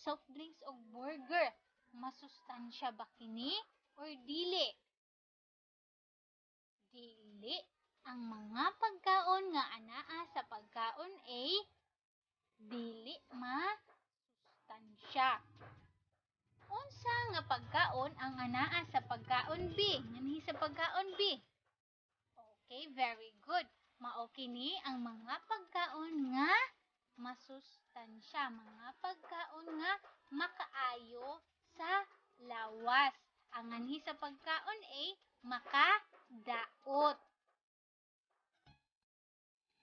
soft drinks o burger, masustansya ba kini or dili? Dili. Ang mga pagkaon nga anaa sa pagkaon A, dili masustansya. Unsa nga pagkaon ang anaa sa pagkaon B? Nganhi sa pagkaon B? Okay, very good. Mao kini ang mga pagkaon nga masustansya, mga pagkaon nga makaayo sa lawas. Ang nganhi sa pagkaon A, makadaot.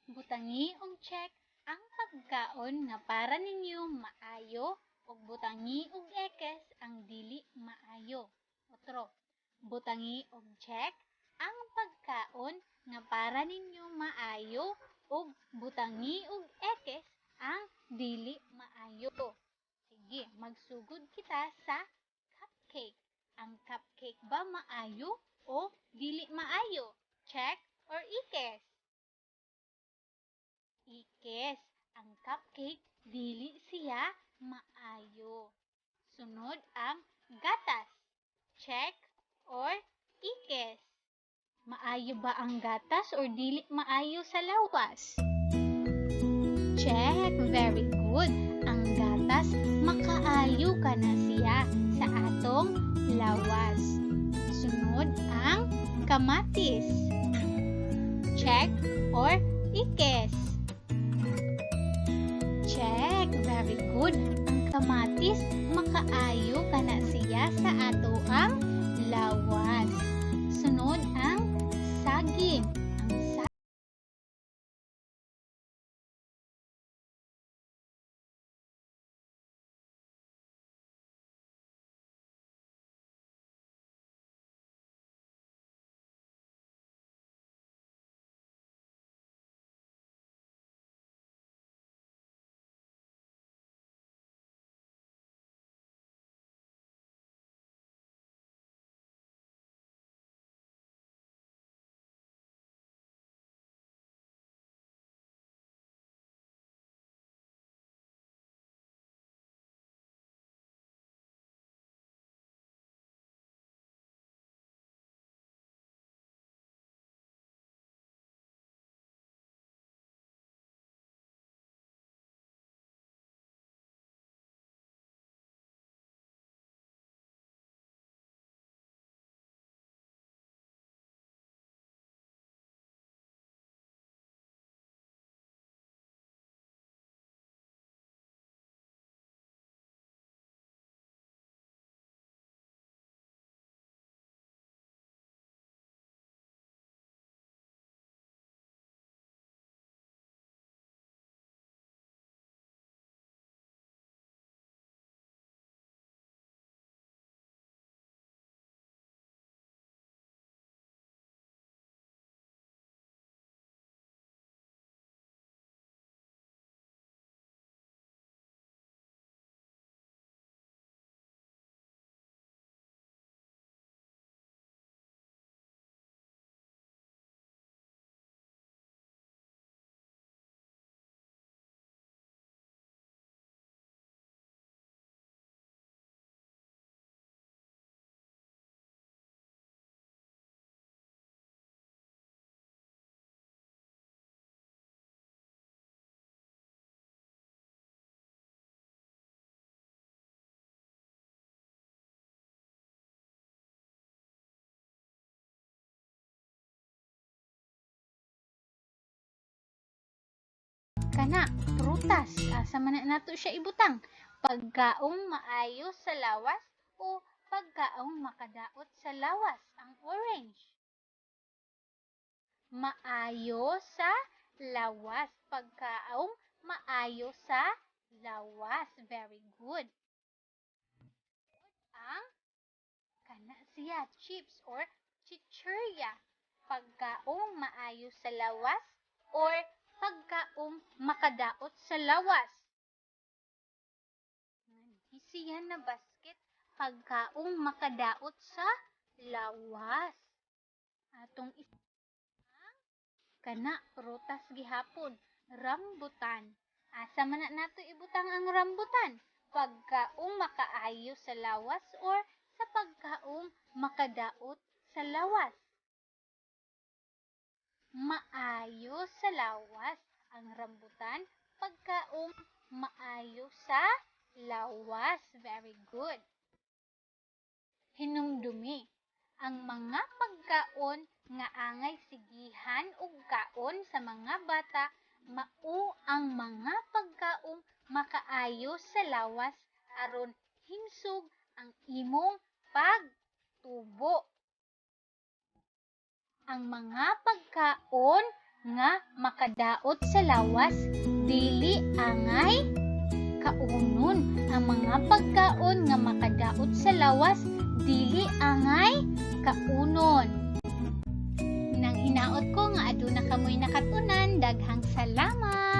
Butangi og check ang pagkaon nga para ninyo maayo ug butangi og X ang dili maayo. Otro, butangi og check ang pagkaon nga para ninyo maayo ug butangi og X ang dili maayo. Sige, magsugod kita sa cupcake. Ang cupcake ba maayo o dili maayo? Check or X? X. Ang cupcake dili siya maayo. Sunod ang gatas. Check or X? Maayo ba ang gatas or dili maayo sa lawas? Check. Very good. Ang gatas, makaayo ka na siya sa atong lawas. Sunod ang kamatis. Check or X? Check. Very good. Ang kamatis, makaayo ka na siya sa atoang lawas. Sunod ang saging. Ang saging kana prutas. Asa man nato siya ibutang? Pagkaong maayo sa lawas o pagkaong makadaot sa lawas? Ang orange. Maayo sa lawas. Pagkaong maayo sa lawas. Very good. Ang kana siya chips or chichirya. Pagkaong maayo sa lawas or pagkaong makadaot sa lawas? Siya na basket. Pagkaong makadaot sa lawas. Atong kana prutas gihapon, rambutan. Asa man nato ibutang ang rambutan? pagkaong makaayo sa lawas or sa pagkaong makadaot sa lawas? Maayo sa lawas ang rambutan pagkaong maayo sa lawas. Very good. Hinumdumi ang mga pagkaon nga angay sigihan ug kaon sa mga bata mao ang mga pagkaong makaayo sa lawas aron himsog ang imong pagtubo. Ang mga pagkaon nga makadaot sa lawas dili angay kaunon. Ang mga pagkaon nga makadaot sa lawas dili angay kaunon. Nang hinaot ko nga aduna kamoy nakatunan, daghang salamat.